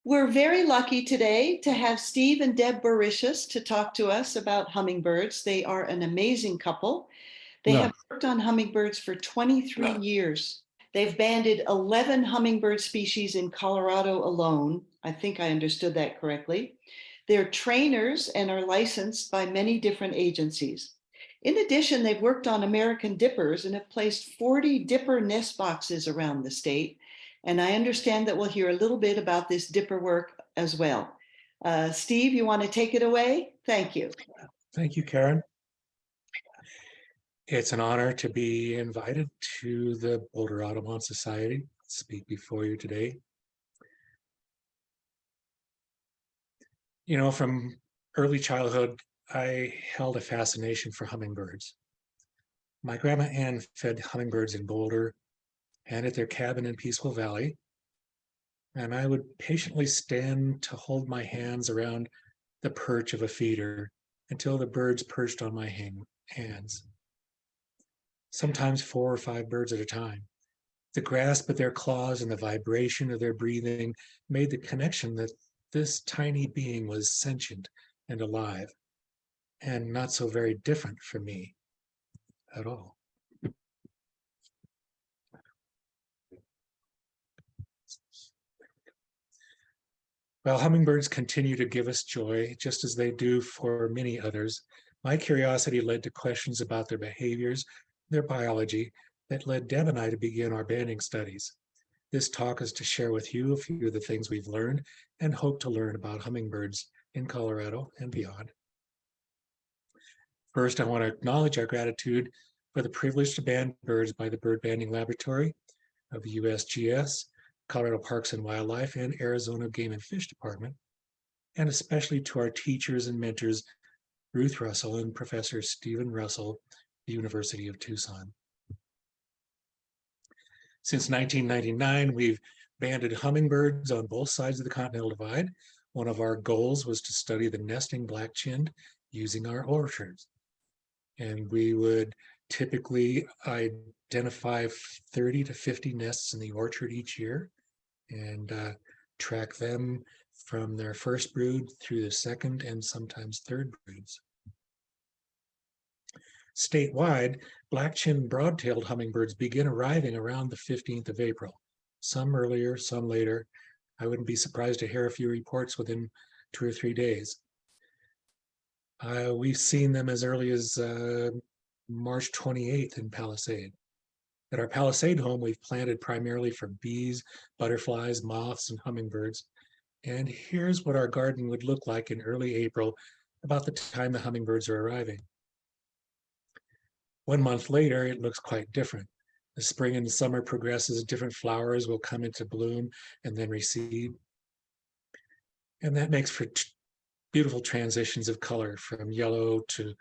We're very lucky today to have Steve and Deb Bouricius to talk to us about hummingbirds. They are an amazing couple. They No, have worked on hummingbirds for 23 years. They've banded 11 hummingbird species in Colorado alone. I think I understood that correctly. They're trainers and are licensed by many different agencies. In addition, they've worked on American dippers and have placed 40 dipper nest boxes around the state. And I understand that we'll hear a little bit about this dipper work as well. Steve, you want to take it away? Thank you. thank you, Karen. It's an honor to be invited to the Boulder Audubon Society to speak before you today. You know, from early childhood, I held a fascination for hummingbirds. My grandma Ann fed hummingbirds in Boulder and at their cabin in Peaceful Valley, and I would patiently stand to hold my hands around the perch of a feeder until the birds perched on my hands. Sometimes 4 or 5 birds at a time. The grasp of their claws and the vibration of their breathing made the connection that this tiny being was sentient and alive, and not so very different from me at all. While hummingbirds continue to give us joy, just as they do for many others, my curiosity led to questions about their behaviors, their biology, that led Deb and I to begin our banding studies. This talk is to share with you a few of the things we've learned and hope to learn about hummingbirds in Colorado and beyond. First, I want to acknowledge our gratitude for the privilege to band birds by the Bird Banding Laboratory of the USGS, Colorado Parks and Wildlife, and Arizona Game and Fish Department, and especially to our teachers and mentors, Ruth Russell and Professor Stephen Russell, the University of Tucson. Since 1999, we've banded hummingbirds on both sides of the Continental Divide. One of our goals was to study the nesting black-chinned using our orchards. And we would typically identify 30 to 50 nests in the orchard each year and track them from their first brood through the second and sometimes third broods. Statewide, black-chinned broad-tailed hummingbirds begin arriving around the 15th of April, some earlier, some later. I wouldn't be surprised to hear a few reports within 2 or 3 days. We've seen them as early as March 28th in Palisade. At our Palisade home, we've planted primarily for bees, butterflies, moths, and hummingbirds. And here's what our garden would look like in early April, about the time the hummingbirds are arriving. 1 month later, it looks quite different. The spring and the summer progresses, different flowers will come into bloom and then recede. And that makes for beautiful transitions of color from yellow to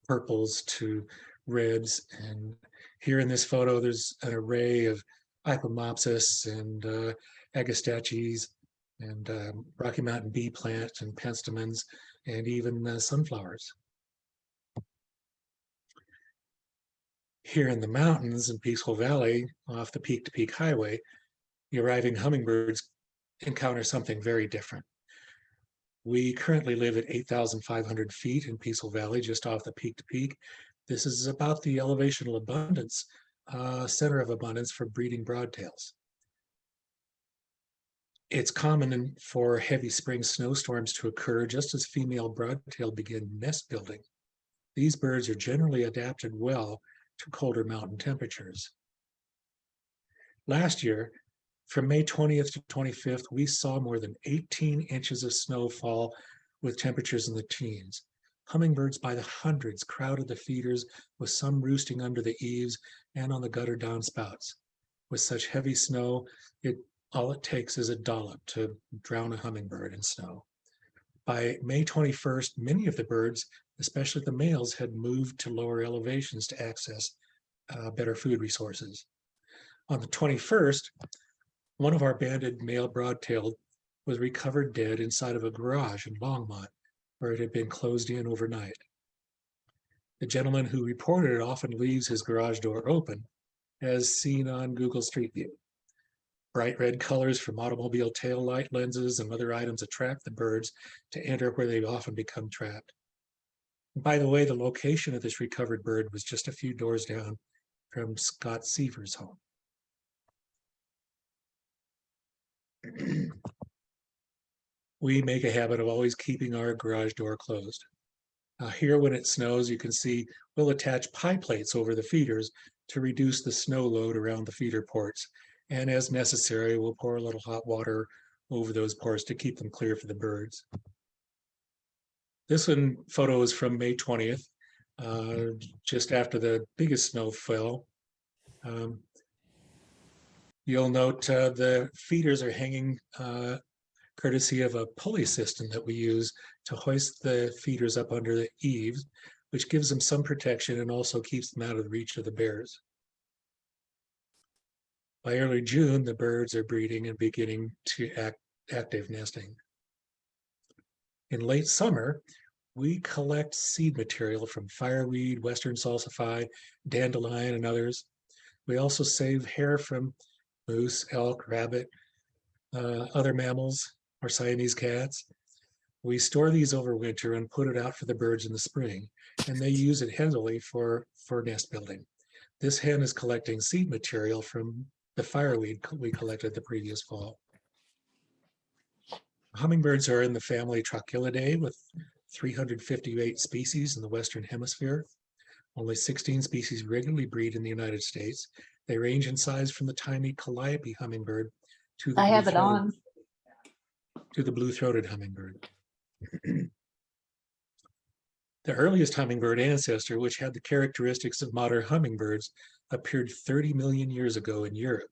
purples to reds. And here in this photo, there's an array of Ipomopsis and Agastaches and Rocky Mountain bee plant and penstemons and even sunflowers. Here in the mountains in Peaceful Valley, off the Peak to Peak Highway, the arriving hummingbirds encounter something very different. We currently live at 8,500 feet in Peaceful Valley, just off the Peak to Peak. This is about the elevational abundance, center of abundance for breeding broadtails. It's common for heavy spring snowstorms to occur just as female broadtail begin nest building. These birds are generally adapted well to colder mountain temperatures. Last year, from May 20th to 25th, we saw more than 18 inches of snowfall with temperatures in the teens. Hummingbirds by the hundreds crowded the feeders, with some roosting under the eaves and on the gutter downspouts. With such heavy snow, all it takes is a dollop to drown a hummingbird in snow. By May 21st, many of the birds, especially the males, had moved to lower elevations to access better food resources. On the 21st, one of our banded male broadtailed was recovered dead inside of a garage in Longmont, where it had been closed in overnight. The gentleman who reported it often leaves his garage door open, as seen on Google Street View. Bright red colors from automobile tail light lenses and other items attract the birds to enter where they often become trapped. By the way, the location of this recovered bird was just a few doors down from Scott Seaver's home. We make a habit of always keeping our garage door closed. Here, when it snows, you can see we'll attach pie plates over the feeders to reduce the snow load around the feeder ports. And as necessary, we'll pour a little hot water over those ports to keep them clear for the birds. This photo is from May 20th, just after the biggest snow fell. You'll note the feeders are hanging courtesy of a pulley system that we use to hoist the feeders up under the eaves, which gives them some protection and also keeps them out of the reach of the bears. By early June, the birds are breeding and beginning to active nesting. In late summer, we collect seed material from fireweed, western salsify, dandelion, and others. We also save hair from moose, elk, rabbit, other mammals, or Siamese cats. We store these over winter and put it out for the birds in the spring, and they use it heavily for nest building. This hen is collecting seed material from the fireweed we collected the previous fall. Hummingbirds are in the family Trochilidae with 358 species in the Western Hemisphere. Only 16 species regularly breed in the United States. They range in size from the tiny calliope hummingbird to the I have it on. to the blue-throated hummingbird. The earliest hummingbird ancestor, which had the characteristics of modern hummingbirds, appeared 30 million years ago in Europe.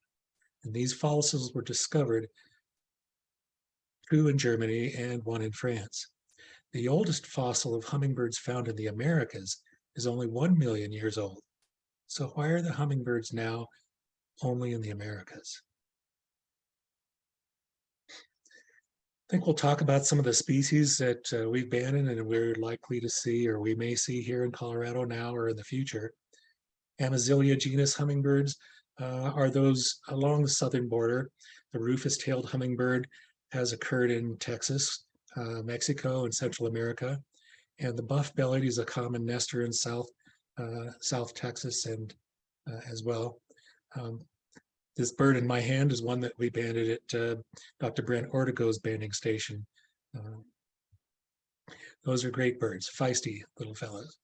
And these fossils were discovered, two in Germany and one in France. The oldest fossil of hummingbirds found in the Americas is only 1 million years old. So why are the hummingbirds now only in the Americas? I think we'll talk about some of the species that we've abandoned and we're likely to see, or we may see here in Colorado now or in the future. Amazilia genus hummingbirds are those along the southern border. The rufous-tailed hummingbird has occurred in Texas, Mexico, and Central America. And the buff-bellied is a common nester in South Texas and as well. This bird in my hand is one that we banded at Dr. Brent Ortego's banding station. Those are great birds, feisty little fellows.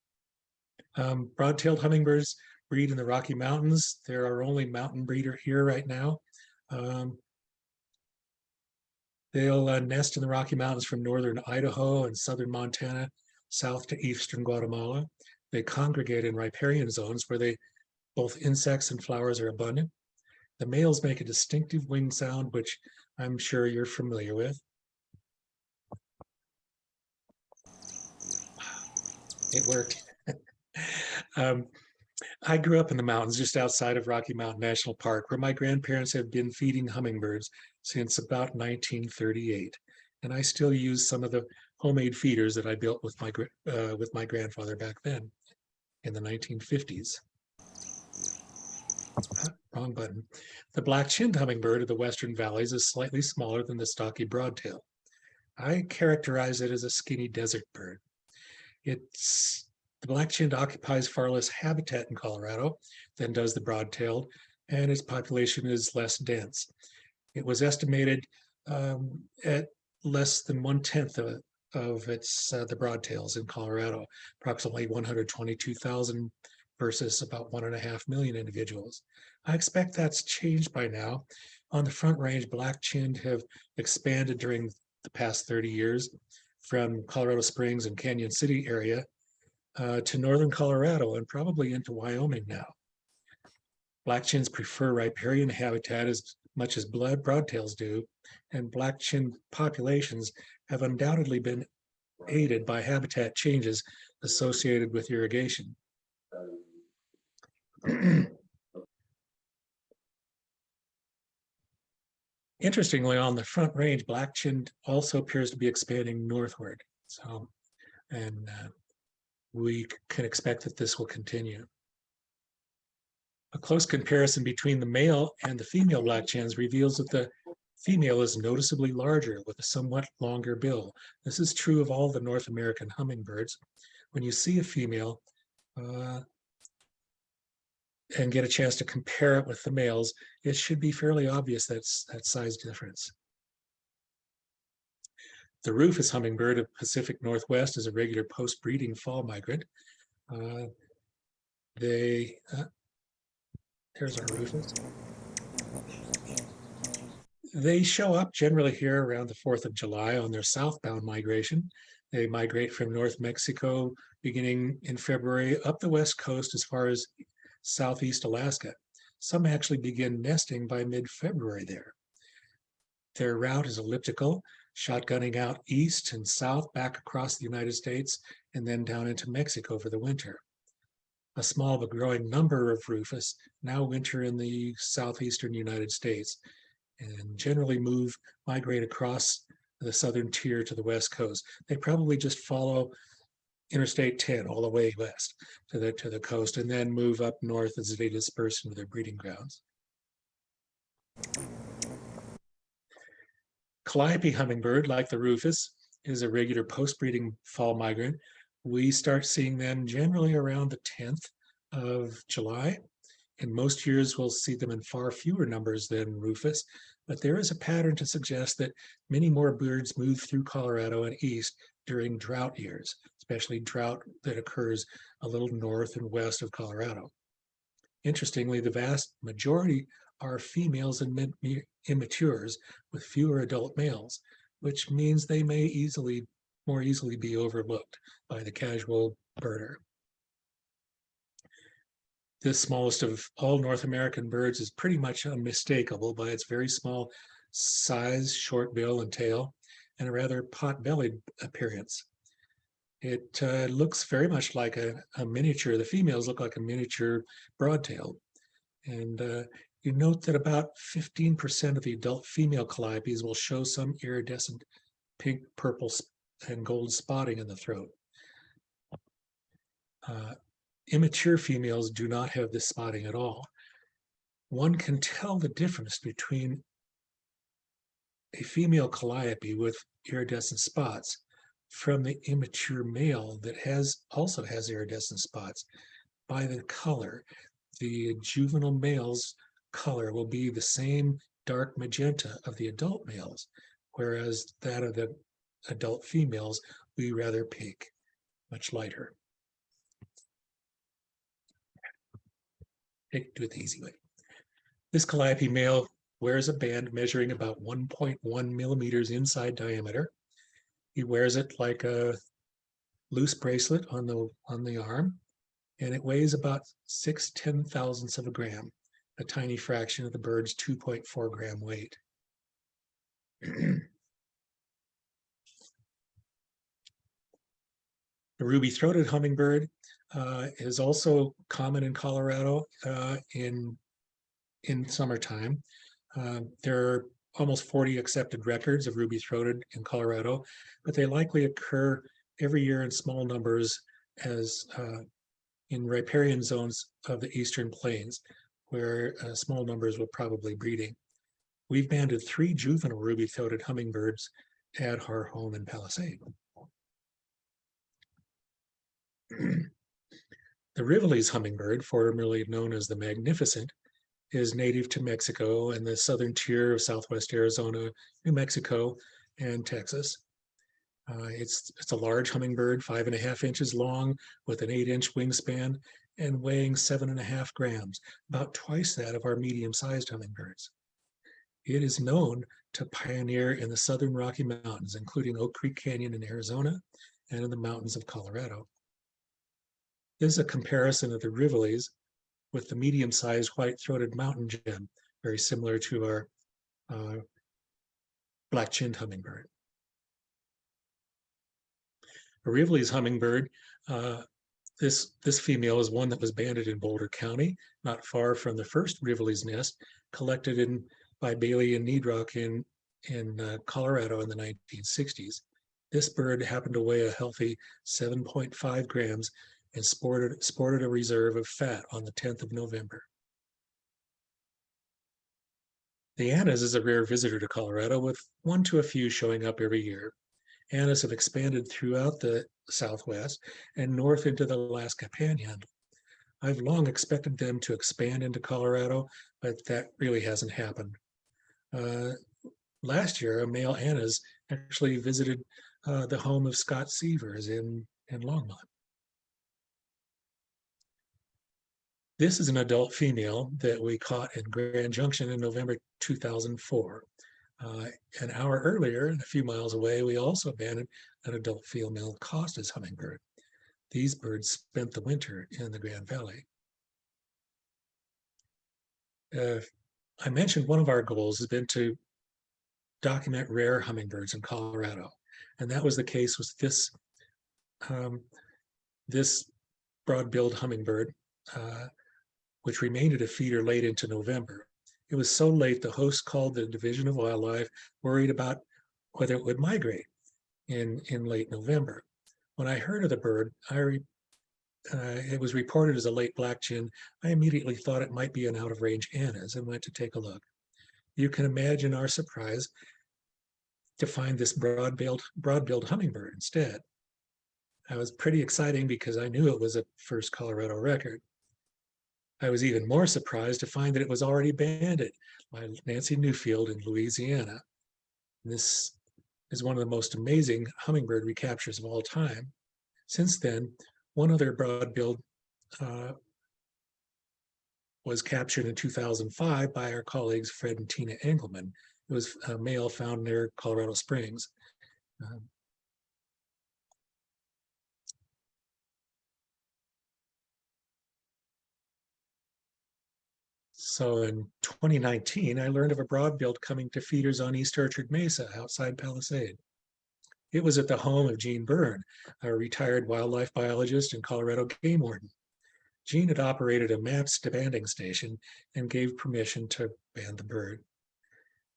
Broad-tailed hummingbirds breed in the Rocky Mountains. They're our only mountain breeder here right now. They'll nest in the Rocky Mountains from northern Idaho and southern Montana, south to eastern Guatemala. They congregate in riparian zones where both insects and flowers are abundant. The males make a distinctive wing sound, which I'm sure you're familiar with. It worked. I grew up in the mountains just outside of Rocky Mountain National Park, where my grandparents have been feeding hummingbirds since about 1938. And I still use some of the homemade feeders that I built with my grandfather back then in the 1950s. Wrong button. The black-chinned hummingbird of the Western Valleys is slightly smaller than the stocky broadtail. I characterize it as a skinny desert bird. The black-chinned occupies far less habitat in Colorado than does the broad-tailed, and its population is less dense. It was estimated at less than 1/10 of the broadtails in Colorado, approximately 122,000 versus about 1.5 million individuals. I expect that's changed by now. On the Front Range, black-chinned have expanded during the past 30 years from Colorado Springs and Canyon City area to northern Colorado and probably into Wyoming now. Black-chins prefer riparian habitat as much as broadtails do, and black-chinned populations have undoubtedly been aided by habitat changes associated with irrigation. Interestingly, on the Front Range, black-chinned also appears to be expanding northward. So, and we can expect that this will continue. A close comparison between the male and the female black-chins reveals that the female is noticeably larger with a somewhat longer bill. This is true of all the North American hummingbirds. When you see a female and get a chance to compare it with the males, it should be fairly obvious that's that size difference. The rufous hummingbird of Pacific Northwest is a regular post-breeding fall migrant. There's our rufous. They show up generally here around the 4th of July on their southbound migration. They migrate from North Mexico beginning in February up the west coast as far as southeast Alaska. Some actually begin nesting by mid-February there. Their route is elliptical, shotgunning out east and south back across the United States and then down into Mexico for the winter. A small but growing number of rufous now winter in the southeastern United States and generally migrate across the southern tier to the west coast. They probably just follow Interstate 10 all the way west to the coast and then move up north as they disperse into their breeding grounds. Calliope hummingbird, like the rufous, is a regular post-breeding fall migrant. We start seeing them generally around the 10th of July. In most years, we'll see them in far fewer numbers than rufous, but there is a pattern to suggest that many more birds move through Colorado and east during drought years, especially drought that occurs a little north and west of Colorado. Interestingly, the vast majority are females and immatures with fewer adult males, which means they may more easily be overlooked by the casual birder. This smallest of all North American birds is pretty much unmistakable by its very small size, short bill and tail, and a rather pot-bellied appearance. It looks very much like a miniature. The females look like a miniature broadtail. And you note that about 15% of the adult female calliopes will show some iridescent pink, purple, and gold spotting in the throat. Immature females do not have this spotting at all. One can tell the difference between a female calliope with iridescent spots from the immature male that also has iridescent spots by the color. The juvenile male's color will be the same dark magenta of the adult males, whereas that of the adult females will be rather pink, much lighter. Do it the easy way. This calliope male wears a band measuring about 1.1 millimeters inside diameter. He wears it like a loose bracelet on the arm, and it weighs about 6/10,000ths of a gram, a tiny fraction of the bird's 2.4 gram weight. The ruby-throated hummingbird is also common in Colorado in summertime. There are almost 40 accepted records of ruby-throated in Colorado, but they likely occur every year in small numbers as in riparian zones of the eastern plains, where small numbers will probably breeding. We've banded 3 juvenile ruby-throated hummingbirds at our home in Palisade. The Rivoli's hummingbird, formerly known as the Magnificent, is native to Mexico and the southern tier of southwest Arizona, New Mexico, and Texas. It's a large hummingbird, 5.5 inches long, with an 8-inch wingspan and weighing 7.5 grams, about twice that of our medium-sized hummingbirds. It is known to pioneer in the southern Rocky Mountains, including Oak Creek Canyon in Arizona and in the mountains of Colorado. This is a comparison of the Rivoli's with the medium-sized white-throated mountain gem, very similar to our black-chinned hummingbird. A Rivoli's hummingbird, this female is one that was banded in Boulder County, not far from the first Rivoli's nest, collected by Bailey and Needrock in Colorado in the 1960s. This bird happened to weigh a healthy 7.5 grams and sported a reserve of fat on the 10th of November. The Annas is a rare visitor to Colorado, with one to a few showing up every year. Annas have expanded throughout the Southwest and north into the Alaska Panhandle. I've long expected them to expand into Colorado, but that really hasn't happened. Uh, Last year, a male Annas actually visited the home of Scott Sievers in Longmont. This is an adult female that we caught in Grand Junction in November 2004. An hour earlier, and a few miles away, we also abandoned an adult female Costa's hummingbird. These birds spent the winter in the Grand Valley. I mentioned one of our goals has been to document rare hummingbirds in Colorado, and that was the case with this broad-billed hummingbird, which remained at a feeder late into November. It was so late, the host called the Division of Wildlife, worried about whether it would migrate in late November. When I heard of the bird, it was reported as a late black-chinned. I immediately thought it might be an out-of-range Annas and went to take a look. You can imagine our surprise to find this broad-billed hummingbird instead. That was pretty exciting because I knew it was a first Colorado record. I was even more surprised to find that it was already banded by Nancy Newfield in Louisiana. This is one of the most amazing hummingbird recaptures of all time. Since then, one other broad-billed was captured in 2005 by our colleagues Fred and Tina Engelman. It was a male found near Colorado Springs. So in 2019, I learned of a broad-billed coming to feeders on East Orchard Mesa outside Palisade. It was at the home of Gene Byrne, a retired wildlife biologist and Colorado game warden. Gene had operated a MAPS banding station and gave permission to band the bird.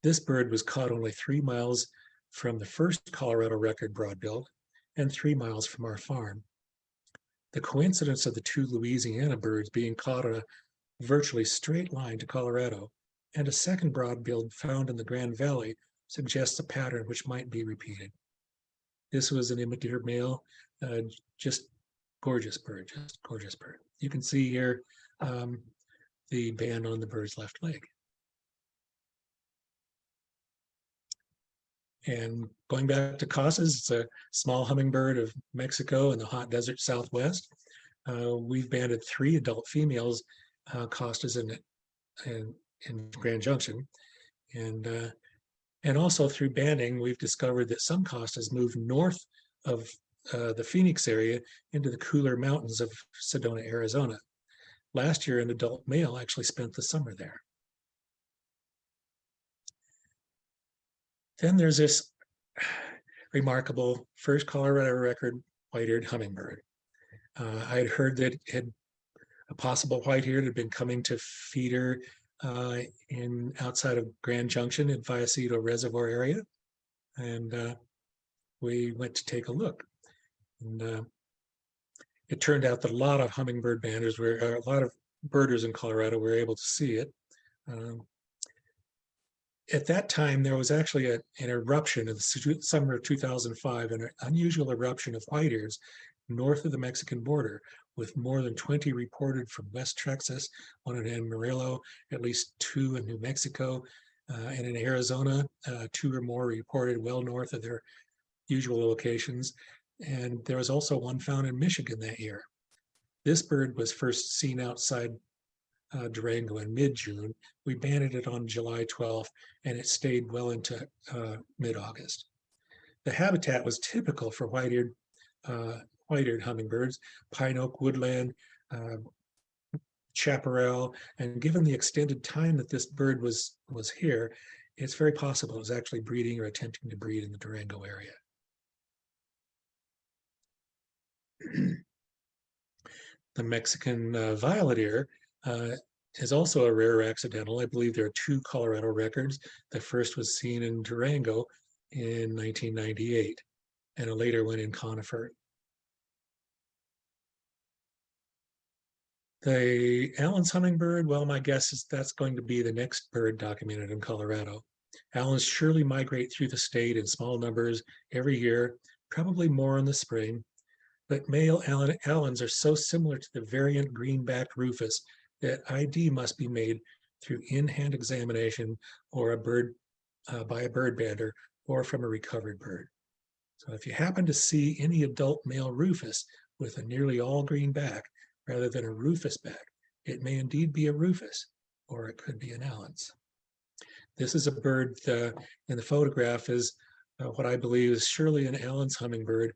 This bird was caught only 3 miles from the first Colorado record broad-billed and 3 miles from our farm. The coincidence of the two Louisiana birds being caught on a virtually straight line to Colorado and a second broad-billed found in the Grand Valley suggests a pattern which might be repeated. This was an immature male, just gorgeous bird, just gorgeous bird. You can see here the band on the bird's left leg. And going back to Casas, it's a small hummingbird of Mexico and the hot desert Southwest. We've banded 3 adult females Casas in Grand Junction. And also through banding, we've discovered that some Casas move north of the Phoenix area into the cooler mountains of Sedona, Arizona. Last year, an adult male actually spent the summer there. Then there's this remarkable first Colorado record white-eared hummingbird. I had heard that a possible white-eared had been coming to feeder outside of Grand Junction in Vallecito Reservoir area, and we went to take a look. And it turned out that a lot of hummingbird banders a lot of birders in Colorado were able to see it. At that time, there was actually an eruption in the summer of 2005, an unusual eruption of white-ears north of the Mexican border, with more than 20 reported from West Texas, one in Amarillo, at least 2 in New Mexico, and in Arizona, 2 or more reported well north of their usual locations. And there was also one found in Michigan that year. This bird was first seen outside Durango in mid-June. We banded it on July 12th, and it stayed well into mid-August. The habitat was typical for white-eared hummingbirds, pine oak woodland, chaparral, and given the extended time that this bird was here, it's very possible it was actually breeding or attempting to breed in the Durango area. The Mexican violet ear is also a rare accidental. I believe there are 2 Colorado records. The first was seen in Durango in 1998, and a later one in Conifer. The Allen's hummingbird, well, my guess is that's going to be the next bird documented in Colorado. Allens surely migrate through the state in small numbers every year, probably more in the spring. But male Allens are so similar to the variant green-backed rufous that ID must be made through in-hand examination or a bird by a bird bander or from a recovered bird. So if you happen to see any adult male rufous with a nearly all green back rather than a rufous back, it may indeed be a rufous, or it could be an Allen's. This is a bird in the photograph is what I believe is surely an Allen's hummingbird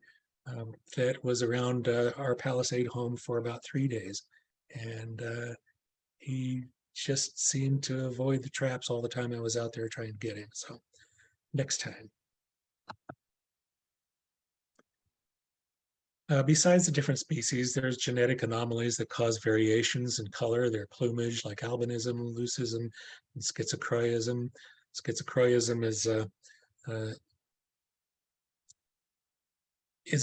that was around our Palisade home for about 3 days. And he just seemed to avoid the traps all the time I was out there trying to get him. So next time. Besides the different species, there's genetic anomalies that cause variations in color, their plumage, like albinism, leucism, and schizochroism. Schizochroism is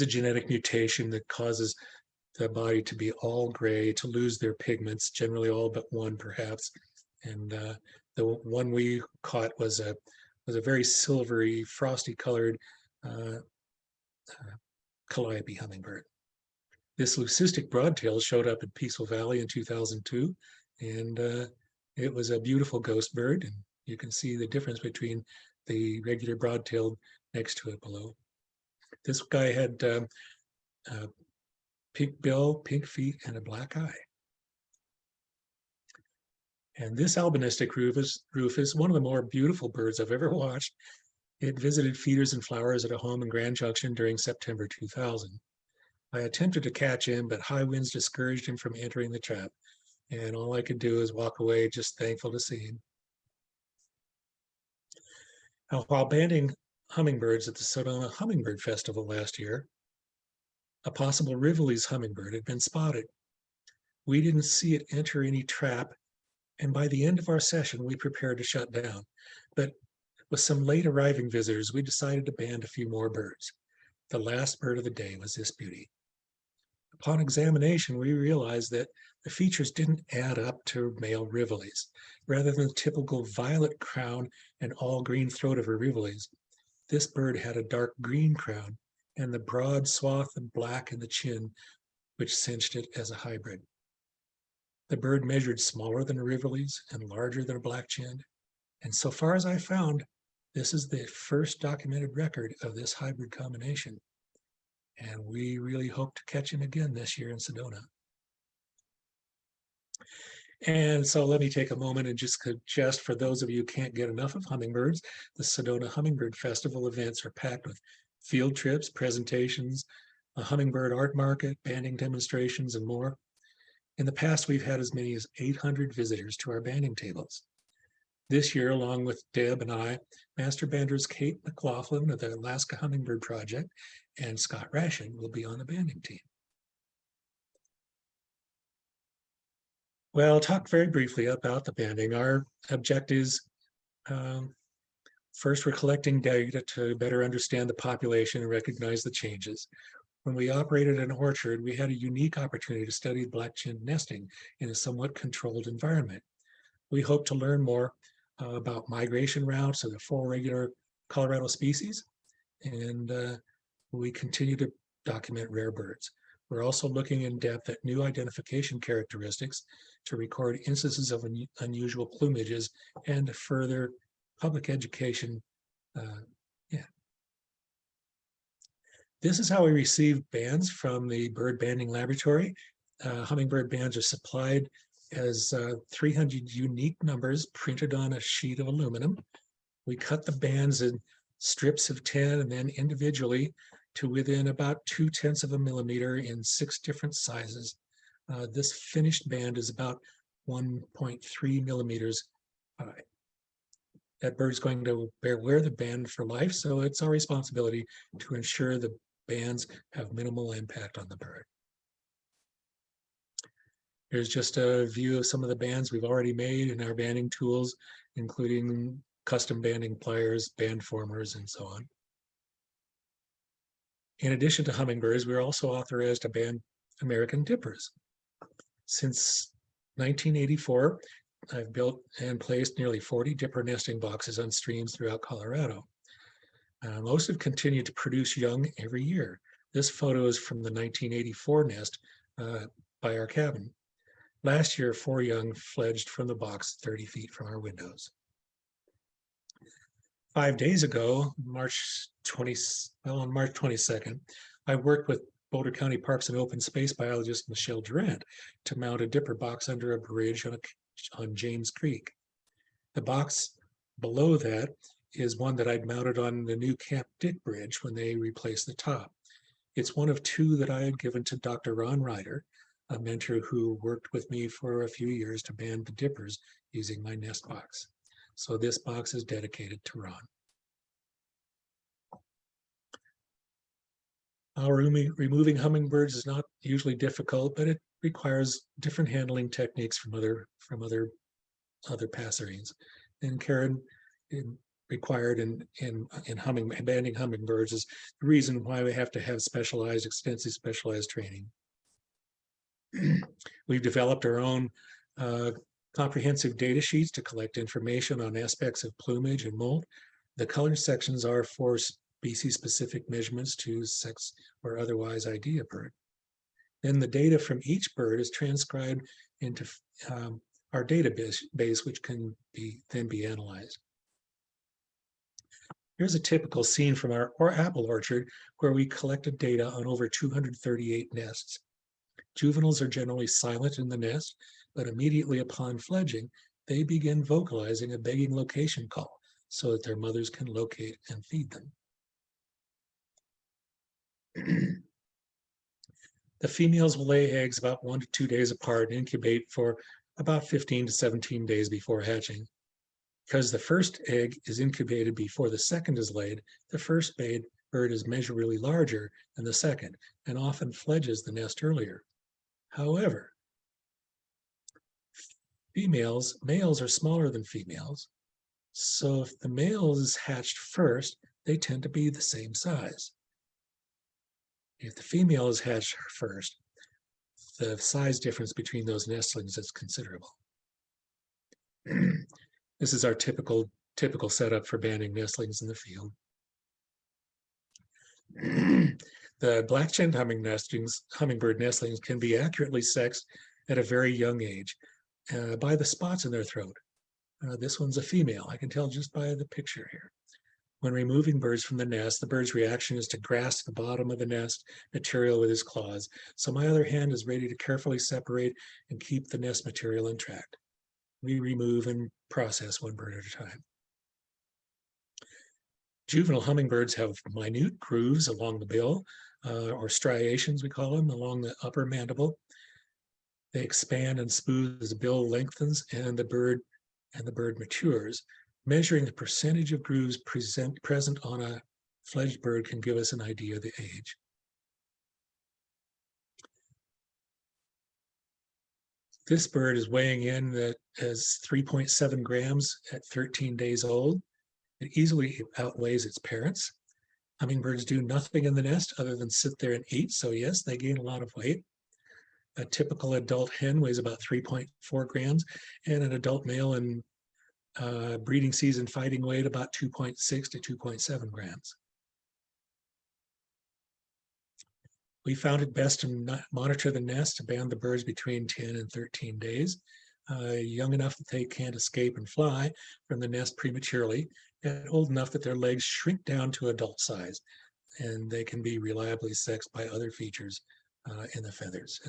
a genetic mutation that causes the body to be all gray, to lose their pigments, generally all but one, perhaps. And the one we caught was a very silvery, frosty-colored calliope hummingbird. This leucistic broadtail showed up in Peaceful Valley in 2002, and it was a beautiful ghost bird, and you can see the difference between the regular broadtail next to it below. This guy had pink bill, pink feet, and a black eye. And this albinistic rufous, one of the more beautiful birds I've ever watched. It visited feeders and flowers at a home in Grand Junction during September 2000. I attempted to catch him, but high winds discouraged him from entering the trap. And all I could do is walk away, just thankful to see him. Now, while banding hummingbirds at the Sedona Hummingbird Festival last year, a possible Rivoli's hummingbird had been spotted. We didn't see it enter any trap, and by the end of our session, we prepared to shut down. But with some late arriving visitors, we decided to band a few more birds. The last bird of the day was this beauty. Upon examination, we realized that the features didn't add up to male Rivoli's. Rather than the typical violet crown and all green throat of a Rivoli's, this bird had a dark green crown and the broad swath of black in the chin, which cinched it as a hybrid. The bird measured smaller than a Rivoli's and larger than a black-chinned. And so far as I found, this is the first documented record of this hybrid combination. And we really hope to catch him again this year in Sedona. And so let me take a moment and just suggest for those of you who can't get enough of hummingbirds, the Sedona Hummingbird Festival events are packed with field trips, presentations, a hummingbird art market, banding demonstrations, and more. In the past, we've had as many as 800 visitors to our banding tables. This year, along with Deb and I, master banders Kate McLaughlin of the Alaska Hummingbird Project and Scott Ration will be on the banding team. Well, I'll talk very briefly about the banding. Our objectives, first, we're collecting data to better understand the population and recognize the changes. When we operated an orchard, we had a unique opportunity to study black-chinned nesting in a somewhat controlled environment. We hope to learn more about migration routes of the 4 regular Colorado species, and we continue to document rare birds. We're also looking in depth at new identification characteristics to record instances of unusual plumages and to further public education. This is how we receive bands from the bird banding laboratory. Hummingbird bands are supplied as 300 unique numbers printed on a sheet of aluminum. We cut the bands in strips of 10 and then individually to within about 0.2 of a millimeter in 6 different sizes. This finished band is about 1.3 millimeters high. That bird's going to wear the band for life, so it's our responsibility to ensure the bands have minimal impact on the bird. Here's just a view of some of the bands we've already made in our banding tools, including custom banding pliers, band formers, and so on. In addition to hummingbirds, we're also authorized to band American dippers. Since 1984, I've built and placed nearly 40 dipper nesting boxes on streams throughout Colorado. Most have continued to produce young every year. This photo is from the 1984 nest by our cabin. Last year, 4 young fledged from the box 30 feet from our windows. 5 days ago, on March 22nd, I worked with Boulder County Parks and Open Space biologist Michelle Durant to mount a dipper box under a bridge on James Creek. The box below that is one that I'd mounted on the new Camp Dick Bridge when they replaced the top. It's one of 2 that I had given to Dr. Ron Ryder, a mentor who worked with me for a few years to band the dippers using my nest box. So this box is dedicated to Ron. Removing hummingbirds is not usually difficult, but it requires different handling techniques from other passerines. And Karen required in banding hummingbirds is the reason why we have to have extensive specialized training. We've developed our own comprehensive data sheets to collect information on aspects of plumage and molt. The color sections are for species-specific measurements to sex or otherwise ID a bird. Then the data from each bird is transcribed into our database, which can then be analyzed. Here's a typical scene from our apple orchard where we collected data on over 238 nests. Juveniles are generally silent in the nest, but immediately upon fledging, they begin vocalizing a begging location call so that their mothers can locate and feed them. The females will lay eggs about 1 to 2 days apart and incubate for about 15 to 17 days before hatching. Because the first egg is incubated before the second is laid, the first bird is measurably larger than the second and often fledges the nest earlier. However, males are smaller than females, so if the male is hatched first, they tend to be the same size. If the female is hatched first, the size difference between those nestlings is considerable. This is our typical setup for banding nestlings in the field. The black-chinned hummingbird nestlings can be accurately sexed at a very young age by the spots in their throat. This one's a female. I can tell just by the picture here. When removing birds from the nest, the bird's reaction is to grasp the bottom of the nest material with his claws. So my other hand is ready to carefully separate and keep the nest material intact. We remove and process one bird at a time. Juvenile hummingbirds have minute grooves along the bill, or striations we call them, along the upper mandible. They expand and smooth as the bill lengthens and the bird matures. Measuring the percentage of grooves present on a fledged bird can give us an idea of the age. This bird is weighing in as 3.7 grams at 13 days old. It easily outweighs its parents. Hummingbirds do nothing in the nest other than sit there and eat, so yes, they gain a lot of weight. A typical adult hen weighs about 3.4 grams, and an adult male in breeding season fighting weight about 2.6 to 2.7 grams. We found it best to monitor the nest to band the birds between 10 and 13 days, young enough that they can't escape and fly from the nest prematurely, and old enough that their legs shrink down to adult size, and they can be reliably sexed by other features in the feathers.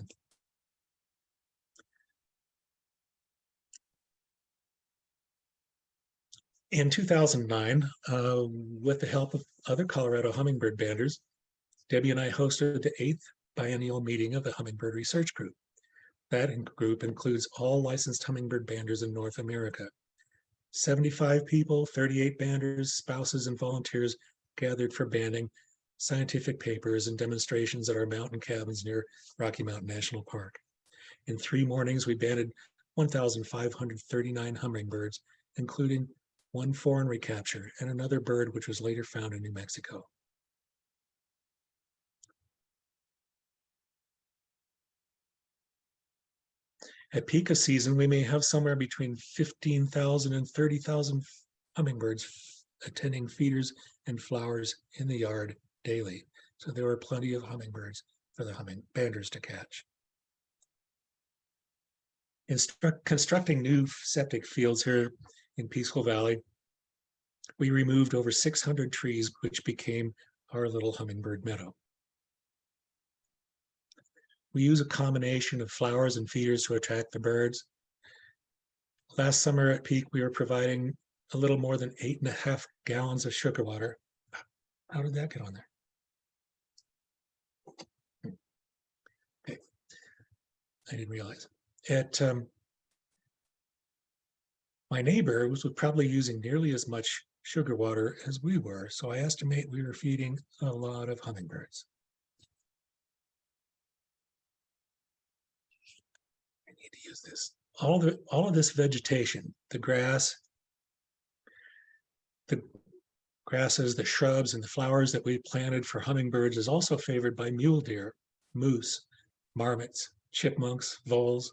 In 2009, with the help of other Colorado hummingbird banders, Debbie and I hosted the 8th biennial meeting of the Hummingbird Research Group. That group includes all licensed hummingbird banders in North America. 75 people, 38 banders, spouses, and volunteers gathered for banding, scientific papers, and demonstrations at our mountain cabins near Rocky Mountain National Park. In 3 mornings, we banded 1,539 hummingbirds, including 1 foreign recapture and another bird which was later found in New Mexico. At peak of season, we may have somewhere between 15,000 and 30,000 hummingbirds attending feeders and flowers in the yard daily. So there were plenty of hummingbirds for the hummingbanders to catch. In constructing new septic fields here in Peaceful Valley, we removed over 600 trees, which became our little hummingbird meadow. We use a combination of flowers and feeders to attract the birds. Last summer at peak, we were providing a little more than 8.5 gallons of sugar water. How did that get on there? Okay, I didn't realize. My neighbor was probably using nearly as much sugar water as we were, so I estimate we were feeding a lot of hummingbirds. I need to use this. All of this vegetation, the grasses, the shrubs, and the flowers that we planted for hummingbirds is also favored by mule deer, moose, marmots, chipmunks, voles.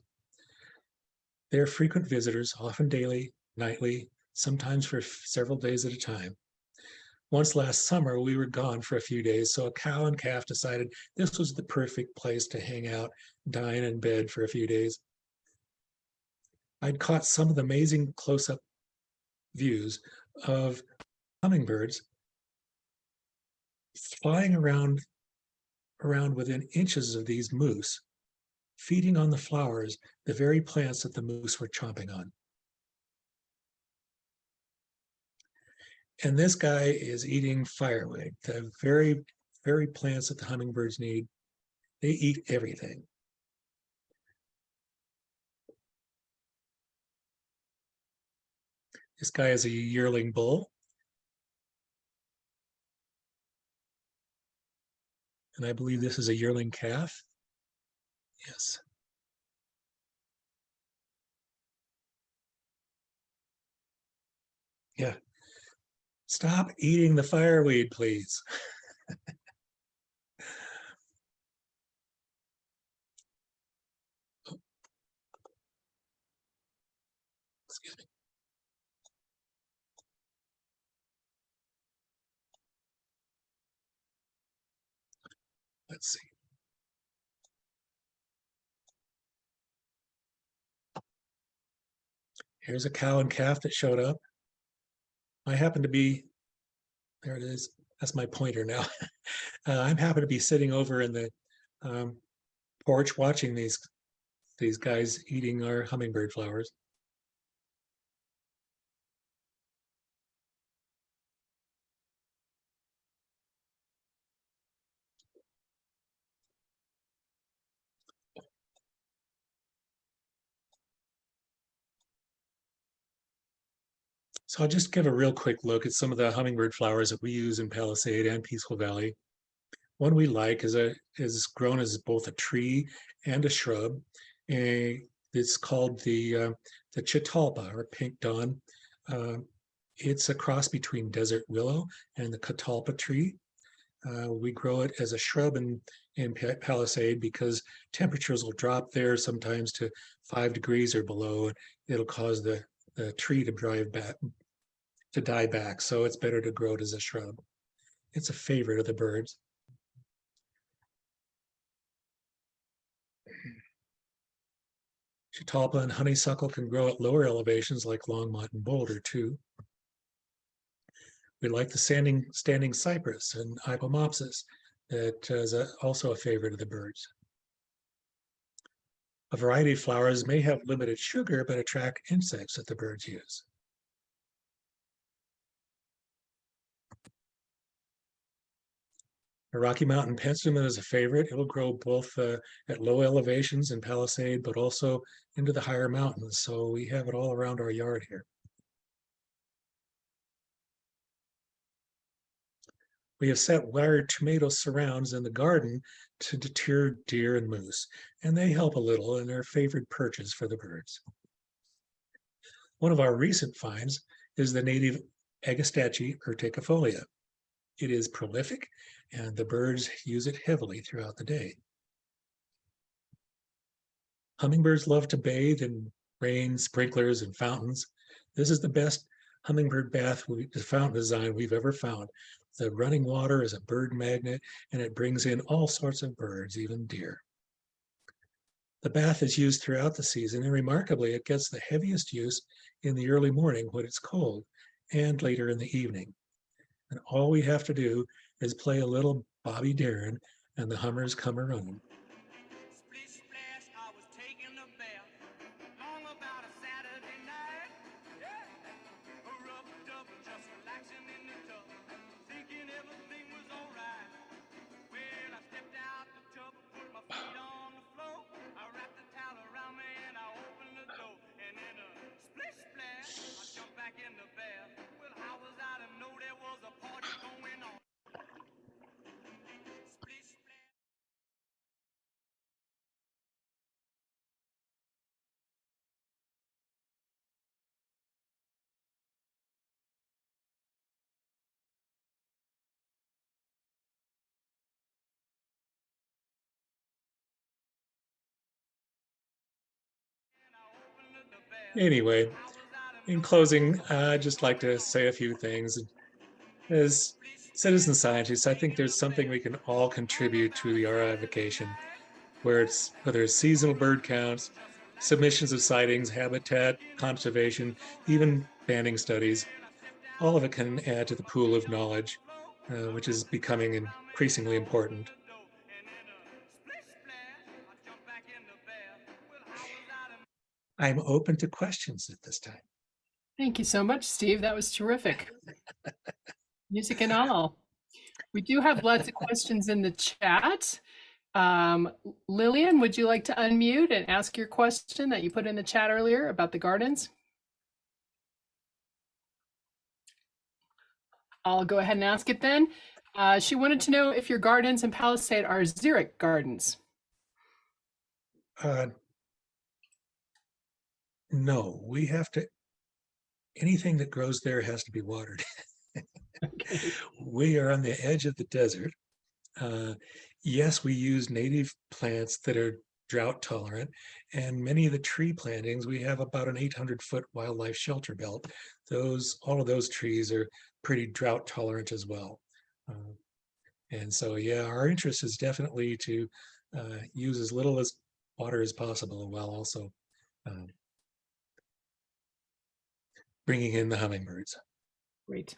They're frequent visitors, often daily, nightly, sometimes for several days at a time. Once last summer, we were gone for a few days, so a cow and calf decided this was the perfect place to hang out, dine, and bed for a few days. I'd caught some of the amazing close-up views of hummingbirds flying around within inches of these moose, feeding on the flowers, the very plants that the moose were chomping on. And this guy is eating fireweed, the very, very plants that the hummingbirds need. They eat everything. This guy is a yearling bull. And I believe this is a yearling calf. Yes. Yeah. Stop eating the fireweed, please. Oh. Excuse me. Let's see. Here's a cow and calf that showed up. I happen to be, there it is. That's my pointer now. I'm happy to be sitting over in the porch watching these guys eating our hummingbird flowers. So I'll just give a real quick look at some of the hummingbird flowers that we use in Palisade and Peaceful Valley. One we like is grown as both a tree and a shrub. It's called the Chitalpa or pink dawn. It's a cross between desert willow and the catalpa tree. We grow it as a shrub in Palisade because temperatures will drop there sometimes to 5 degrees or below, and it'll cause the tree to die back. So it's better to grow it as a shrub. It's a favorite of the birds. Chitalpa and honeysuckle can grow at lower elevations like Longmont and Boulder too. We like the standing cypress and hypomopsis that is also a favorite of the birds. A variety of flowers may have limited sugar but attract insects that the birds use. The Rocky Mountain penstemon is a favorite. It'll grow both at low elevations in Palisade, but also into the higher mountains. So we have it all around our yard here. We have set wired tomato surrounds in the garden to deter deer and moose, and they help a little and they're favored perches for the birds. One of our recent finds is the native Agastache urticafolia. It is prolific, and the birds use it heavily throughout the day. Hummingbirds love to bathe in rain, sprinklers, and fountains. This is the best hummingbird fountain design we've ever found. The running water is a bird magnet, and it brings in all sorts of birds, even deer. The bath is used throughout the season, and remarkably, it gets the heaviest use in the early morning when it's cold, and later in the evening. And all we have to do is play a little Bobby Darin, and the hummers come a-running. Splish splash, I was taking a bath long about a Saturday night. Yeah, a rub-a-dub, just relaxing in the tub, thinking everything was alright. Well, I stepped out the tub, put my feet on the floor, I wrapped the towel around me and I opened the door, and in a splish splash, I jumped back in the bath. Well, how was I to know there was a party going on? Splish splash. Anyway, in closing, I'd just like to say a few things. As citizen scientists, I think there's something we can all contribute to the RI vacation, whether it's seasonal bird counts, submissions of sightings, habitat conservation, even banding studies. All of it can add to the pool of knowledge, which is becoming increasingly important. I'm open to questions at this time. Thank you so much, Steve. That was terrific. Music and all. We do have lots of questions in the chat. Lillian, would you like to unmute and ask your question that you put in the chat earlier about the gardens? I'll go ahead and ask it then. She wanted to know if your gardens in Palisade are xeric gardens. No, we have to, anything that grows there has to be watered. Okay. We are on the edge of the desert. Yes, we use native plants that are drought tolerant, and many of the tree plantings, we have about an 800-foot wildlife shelter belt. All of those trees are pretty drought tolerant as well. And so, yeah, our interest is definitely to use as little as water as possible while also bringing in the hummingbirds. Great.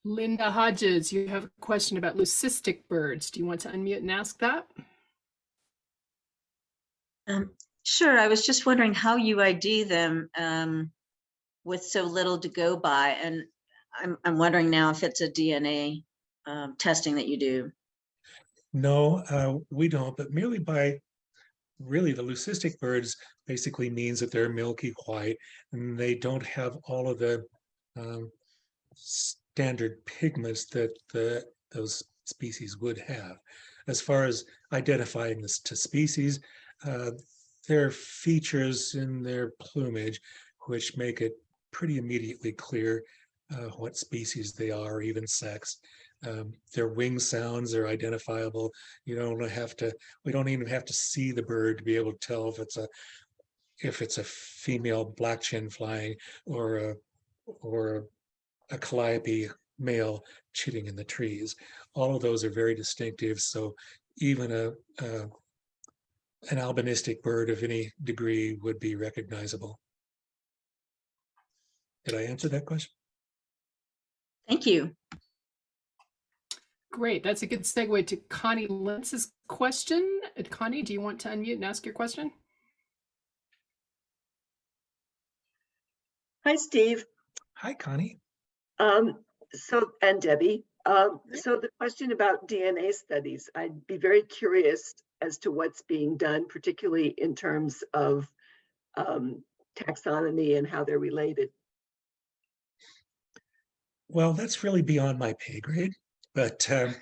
Linda Hodges, you have a question about leucistic birds. Do you want to unmute and ask that? Sure. I was just wondering how you ID them with so little to go by, and I'm wondering now if it's a DNA testing that you do. No, we don't, but merely by really the leucistic birds basically means that they're milky white and they don't have all of the standard pigments that those species would have. As far as identifying this to species, there are features in their plumage which make it pretty immediately clear what species they are, even sex. Their wing sounds are identifiable. We don't even have to see the bird to be able to tell if it's a female black-chinned flying or a calliope male chitting in the trees. All of those are very distinctive. So even an albinistic bird of any degree would be recognizable. Did I answer that question? Thank you. Great. That's a good segue to Connie Lentz's question. Connie, do you want to unmute and ask your question? Hi, Steve. Hi, Connie. And Debbie. So the question about DNA studies, I'd be very curious as to what's being done, particularly in terms of taxonomy and how they're related. Well, that's really beyond my pay grade, but there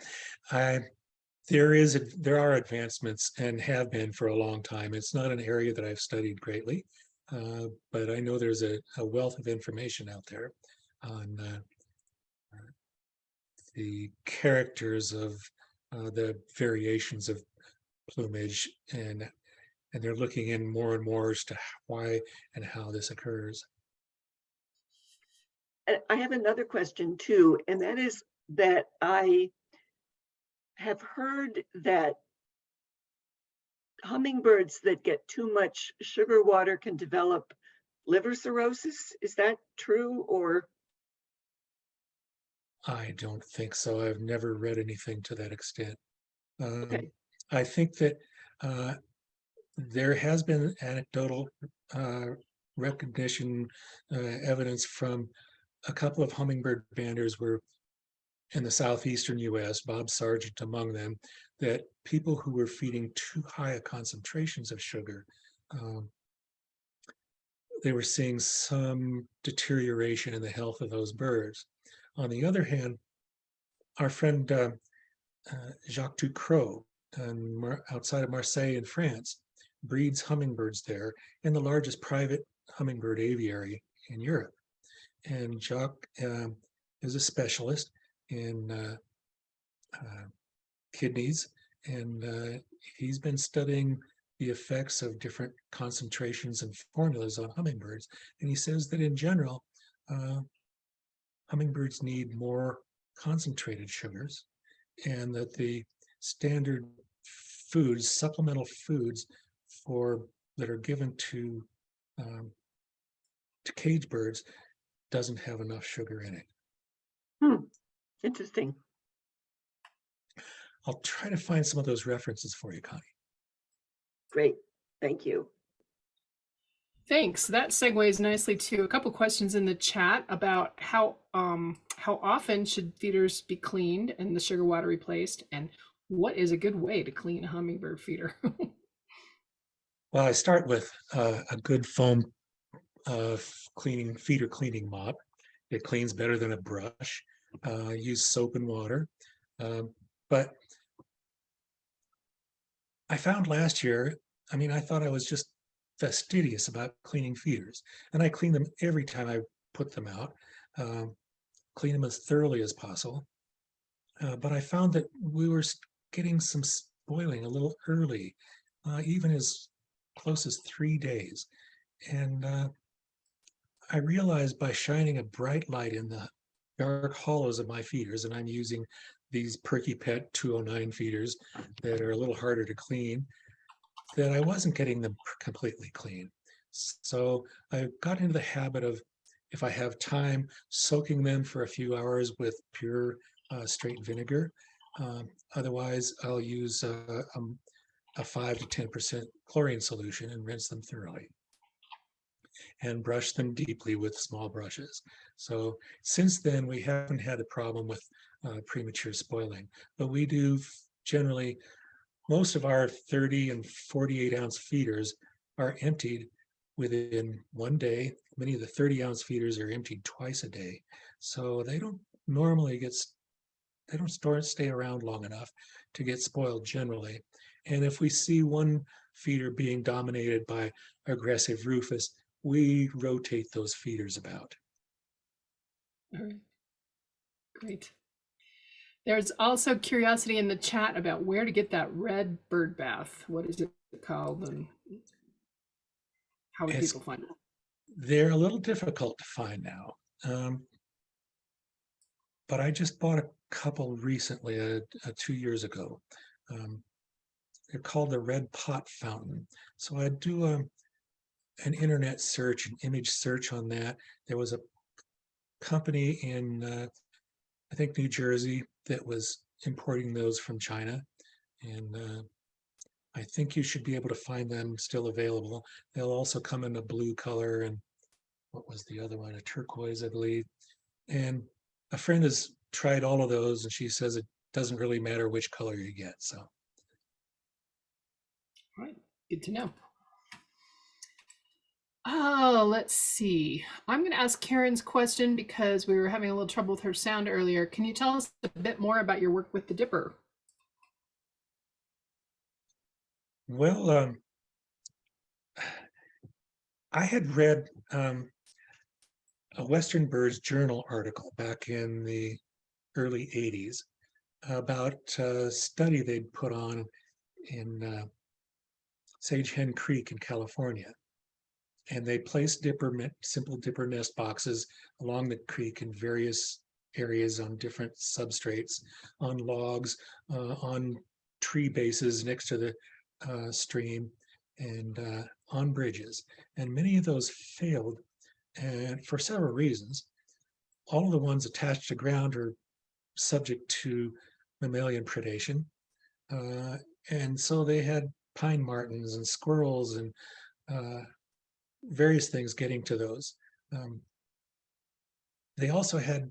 are advancements and have been for a long time. It's not an area that I've studied greatly, but I know there's a wealth of information out there on the characters of the variations of plumage and and they're looking in more and more as to why and how this occurs. I have another question too, and that is that I have heard that hummingbirds that get too much sugar water can develop liver cirrhosis. Is that true, or? I don't think so. I've never read anything to that extent. Okay. I think that there has been anecdotal recognition evidence from a couple of hummingbird banders were in the southeastern US, Bob Sargent among them, that people who were feeding too high concentrations of sugar, they were seeing some deterioration in the health of those birds. On the other hand, our friend Jacques Ducrot, outside of Marseille in France, breeds hummingbirds there in the largest private hummingbird aviary in Europe. And Jacques is a specialist in kidneys, and he's been studying the effects of different concentrations and formulas on hummingbirds. And he says that in general, hummingbirds need more concentrated sugars, and that the standard foods, supplemental foods that are given to cage birds doesn't have enough sugar in it. Interesting. I'll try to find some of those references for you, Connie. Great. Thank you. Thanks. That segues nicely to a couple questions in the chat about how often should feeders be cleaned and the sugar water replaced, and what is a good way to clean a hummingbird feeder? Well, I start with a good foam feeder cleaning mop. It cleans better than a brush. Use soap and water. But I found last year, I thought I was just fastidious about cleaning feeders, and I clean them every time I put them out, clean them as thoroughly as possible. But I found that we were getting some spoiling a little early, even as close as 3 days. And I realized by shining a bright light in the dark hollows of my feeders, and I'm using these Perky Pet 209 feeders that are a little harder to clean, that I wasn't getting them completely clean. So I got into the habit of, if I have time, soaking them for a few hours with pure straight vinegar. Otherwise, I'll use a 5 to 10% chlorine solution and rinse them thoroughly, and brush them deeply with small brushes. So since then, we haven't had a problem with premature spoiling, but we do generally, most of our 30 and 48 ounce feeders are emptied within 1 day. Many of the 30-ounce feeders are emptied twice a day. So they don't normally stay around long enough to get spoiled generally. And if we see one feeder being dominated by aggressive rufous, we rotate those feeders about. All right. Great. There's also curiosity in the chat about where to get that red bird bath. What is it called, and how would people find it? They're a little difficult to find now, but I just bought a couple recently, 2 years ago. They're called the Red Pot Fountain. So I do an internet search, an image search on that. There was a company in, I think, New Jersey that was importing those from China. And I think you should be able to find them still available. They'll also come in a blue color, and what was the other one? A turquoise, I believe. And a friend has tried all of those, and she says it doesn't really matter which color you get. So. All right, good to know. Oh, let's see. I'm going to ask Karen's question because we were having a little trouble with her sound earlier. Can you tell us a bit more about your work with the dipper? Well, I had read a Western Birds Journal article back in the early 80s about a study they'd put on in Sage Hen Creek in California. And they placed simple dipper nest boxes along the creek in various areas on different substrates, on logs, on tree bases next to the stream, and on bridges. And many of those failed, and for several reasons. All of the ones attached to ground are subject to mammalian predation. And so they had pine martens and squirrels and various things getting to those. They also had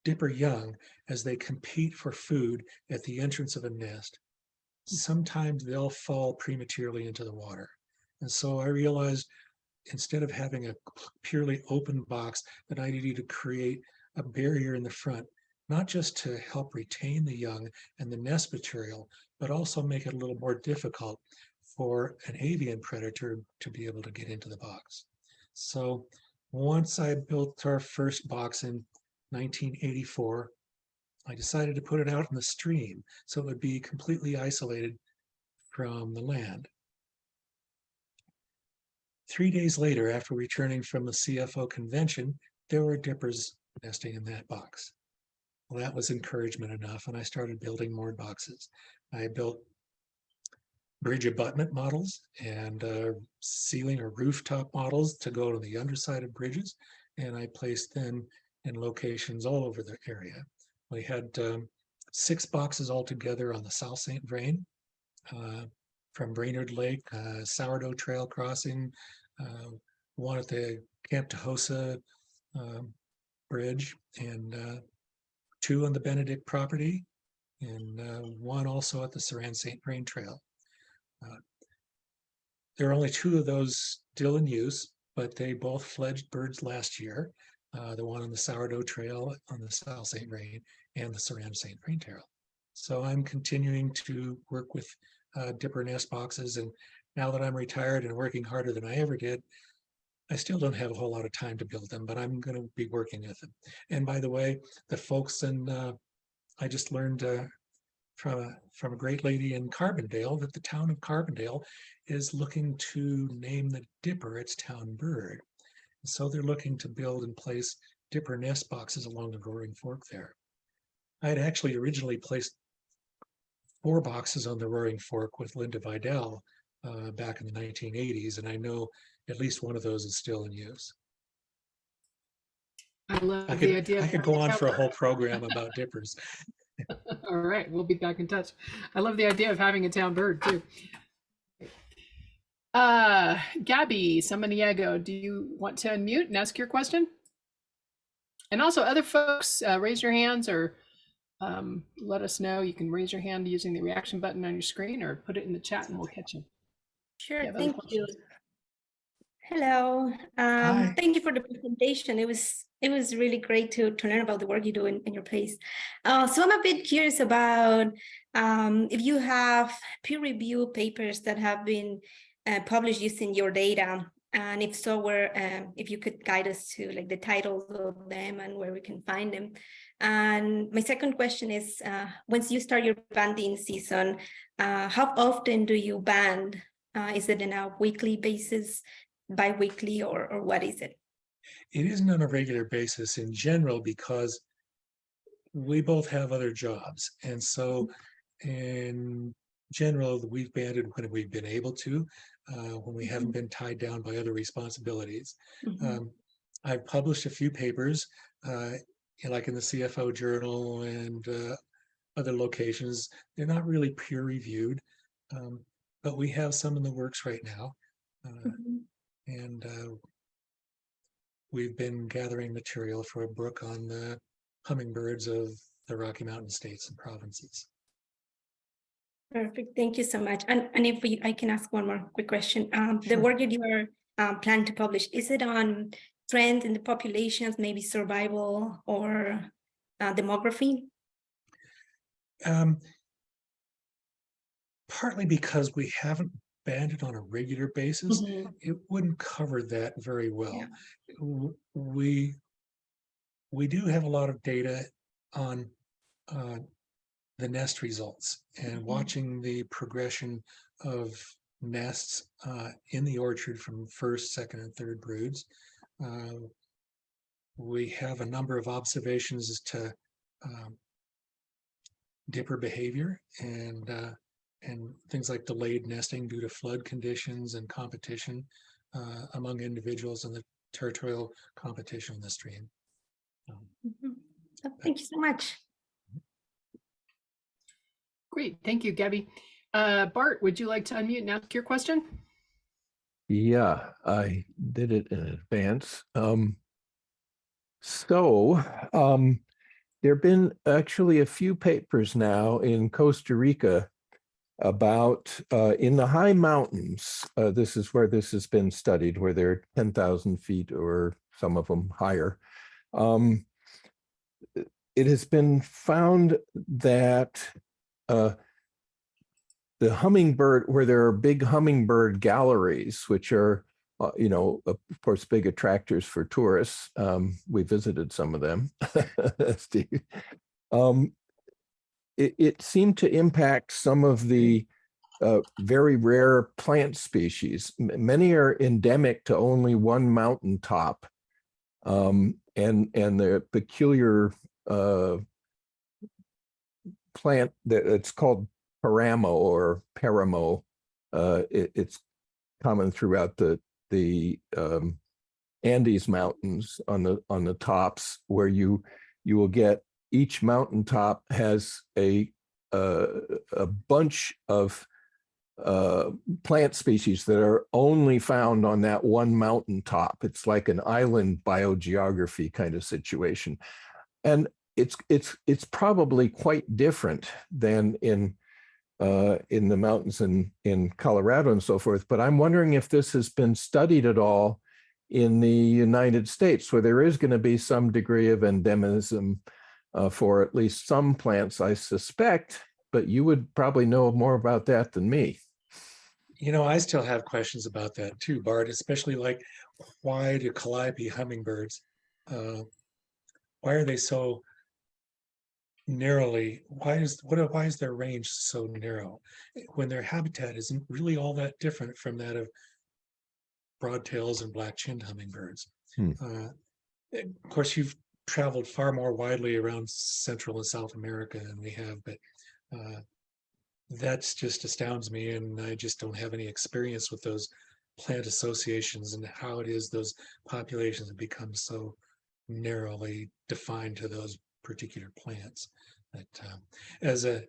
dipper young as they compete for food at the entrance of a nest. Sometimes they'll fall prematurely into the water. And so I realized instead of having a purely open box, that I needed to create a barrier in the front, not just to help retain the young and the nest material, but also make it a little more difficult for an avian predator to be able to get into the box. So once I built our first box in 1984, I decided to put it out in the stream so it would be completely isolated from the land. 3 days later, after returning from the CFO convention, there were dippers nesting in that box. Well, that was encouragement enough, and I started building more boxes. I built bridge abutment models and ceiling or rooftop models to go to the underside of bridges, and I placed them in locations all over the area. We had 6 boxes altogether on the South St. Vrain, from Brainerd Lake, Sourdough Trail Crossing, one at the Camp Tahosa Bridge, and 2 on the Benedict property, and 1 also at the Saran St. Vrain Trail. There are only 2 of those still in use, but they both fledged birds last year. The one on the Sourdough Trail on the South St. Vrain and the Saran St. Vrain Trail. So I'm continuing to work with dipper nest boxes, and now that I'm retired and working harder than I ever did, I still don't have a whole lot of time to build them, but I'm going to be working with them. And by the way, the folks in, I just learned from a great lady in Carbondale that the town of Carbondale is looking to name the dipper its town bird. So they're looking to build and place dipper nest boxes along the Roaring Fork there. I had actually originally placed 4 boxes on the Roaring Fork with Linda Vidal back in the 1980s, and I know at least one of those is still in use. I love the idea. I could go on for a whole program about dippers. All right, we'll be back in touch. I love the idea of having a town bird too. Gabby Samaniego, do you want to unmute and ask your question? And also other folks, raise your hands or let us know. You can raise your hand using the reaction button on your screen or put it in the chat and we'll catch you. Sure, thank you. Hello, thank you for the presentation. It was really great to learn about the work you do in your place. So I'm a bit curious about if you have peer-reviewed papers that have been published using your data, and if so, where if you could guide us to like the titles of them and where we can find them. And my second question is, once you start your banding season, how often do you band? Is it on a weekly basis, bi-weekly, or what is it? It isn't on a regular basis in general because we both have other jobs. And so in general, we've banded when we've been able to, when we haven't been tied down by other responsibilities. I've published a few papers, like in the CFO journal and other locations. They're not really peer reviewed, but we have some in the works right now. And we've been gathering material for a book on the hummingbirds of the Rocky Mountain states and provinces. Perfect. Thank you so much. And if I can ask one more quick question. The work that you are planning to publish, is it on trends in the populations, maybe survival or demography? Partly because we haven't banded on a regular basis, it wouldn't cover that very well. We do have a lot of data on the nest results and watching the progression of nests in the orchard from first, second, and third broods. We have a number of observations as to dipper behavior and things like delayed nesting due to flood conditions and competition among individuals in the territorial competition in the stream. Mhm. Oh, thank you so much. Great, thank you, Gabby. Bart, would you like to unmute and ask your question? Yeah, I did it in advance. There have been actually a few papers now in Costa Rica about in the high mountains. This is where this has been studied, where they're 10,000 feet or some of them higher. It has been found that the hummingbird, where there are big hummingbird galleries, which are, of course, big attractors for tourists. We visited some of them, Steve. It seemed to impact some of the very rare plant species. Many are endemic to only one mountaintop, and the peculiar plant that it's called paramo or paramo. It's common throughout the Andes Mountains on the tops, where you will get each mountaintop has a bunch of plant species that are only found on that one mountaintop. It's like an island biogeography kind of situation, and it's probably quite different than in the mountains in Colorado and so forth. But I'm wondering if this has been studied at all in the United States, where there is going to be some degree of endemism for at least some plants, I suspect, but you would probably know more about that than me. I still have questions about that too, Bart, especially like, why do calliope hummingbirds, why are they so narrowly, why is their range so narrow when their habitat isn't really all that different from that of broadtails and black-chinned hummingbirds? Of course, you've traveled far more widely around Central and South America than we have, but that's just astounds me, and I just don't have any experience with those plant associations and how it is those populations have become so narrowly defined to those particular plants. But as a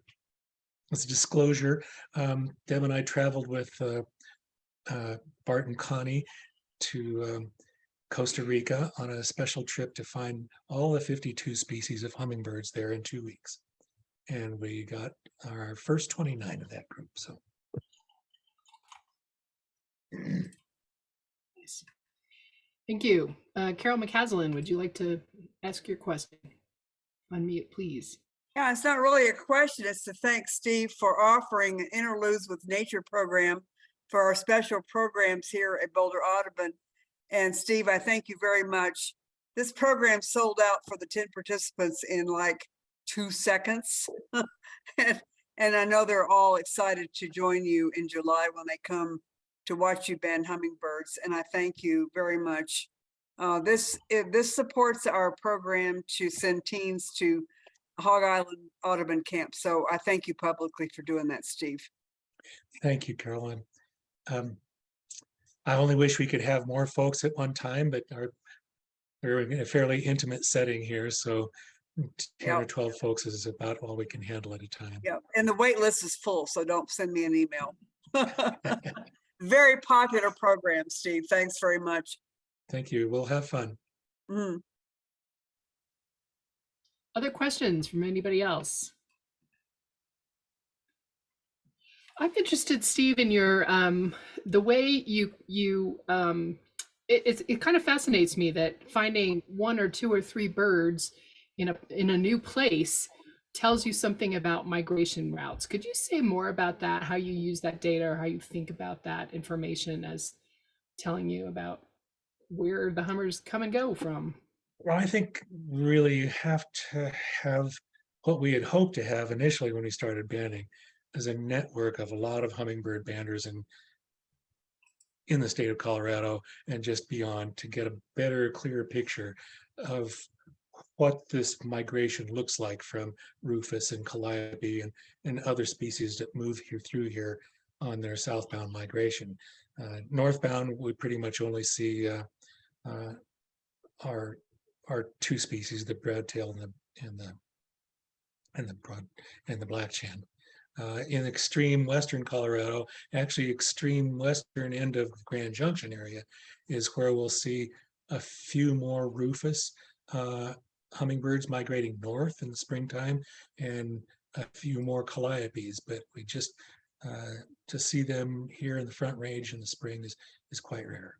disclosure, Deb and I traveled with Bart and Connie to Costa Rica on a special trip to find all the 52 species of hummingbirds there in 2 weeks. And we got our first 29 of that group. So Nice. Thank you. Carol McCaslin, would you like to ask your question? Unmute, please. Yeah, it's not really a question. It's to thank Steve for offering an Interludes with Nature program for our special programs here at Boulder Audubon. And Steve, I thank you very much. This program sold out for the 10 participants in like 2 seconds. And I know they're all excited to join you in July when they come to watch you band hummingbirds. And I thank you very much. This supports our program to send teens to Hog Island Audubon Camp. So I thank you publicly for doing that, Steve. thank you, Caroline. I only wish we could have more folks at one time, but we're in a fairly intimate setting here, so 10 or 12 folks is about all we can handle at a time. Yeah, and the wait list is full, so don't send me an email. Very popular program, Steve. Thanks very much. Thank you. We'll have fun. Mm. Other questions from anybody else? I'm interested, Steve, in your the way it kind of fascinates me that finding 1 or 2 or 3 birds in a new place tells you something about migration routes. Could you say more about that? How you use that data, or how you think about that information as telling you about where the hummers come and go from? Well, I think really you have to have what we had hoped to have initially when we started banding is a network of a lot of hummingbird banders in the state of Colorado and just beyond, to get a better, clearer picture of what this migration looks like from rufous and calliope and other species that move here through here on their southbound migration. Northbound, we pretty much only see our two species, the broadtail and the black-chinned. In extreme western Colorado, actually extreme western end of Grand Junction area, is where we'll see a few more rufous hummingbirds migrating north in the springtime, and a few more calliopes. But we just to see them here in the Front Range in the spring is quite rare.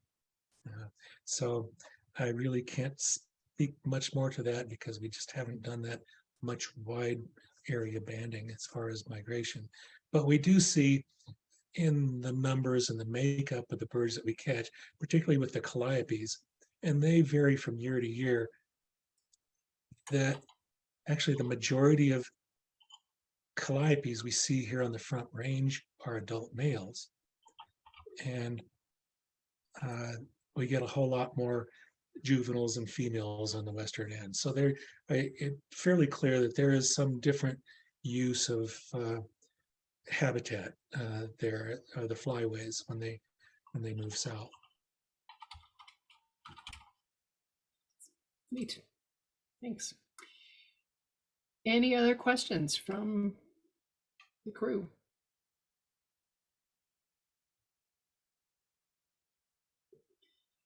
So I really can't speak much more to that because we just haven't done that much wide area banding as far as migration. But we do see in the numbers and the makeup of the birds that we catch, particularly with the calliopes, and they vary from year to year, that actually the majority of calliopes we see here on the Front Range are adult males. And we get a whole lot more juveniles and females on the western end. So it's fairly clear that there is some different use of habitat there, the flyways when they move south. Neat. Thanks. Any other questions from the crew?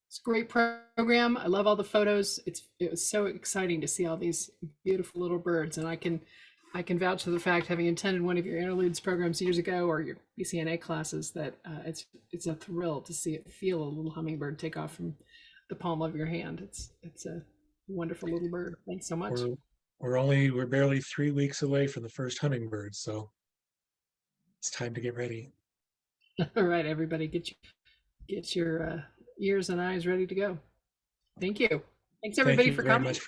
It's a great program. I love all the photos. It was so exciting to see all these beautiful little birds, and I can vouch for the fact, having attended one of your interludes programs years ago, or your BCNA classes, that it's a thrill to feel a little hummingbird take off from the palm of your hand. It's a wonderful little bird. Thanks so much. We're barely 3 weeks away from the first hummingbird, so it's time to get ready. All right, everybody, get your ears and eyes ready to go. Thank you. Thanks everybody for coming. Much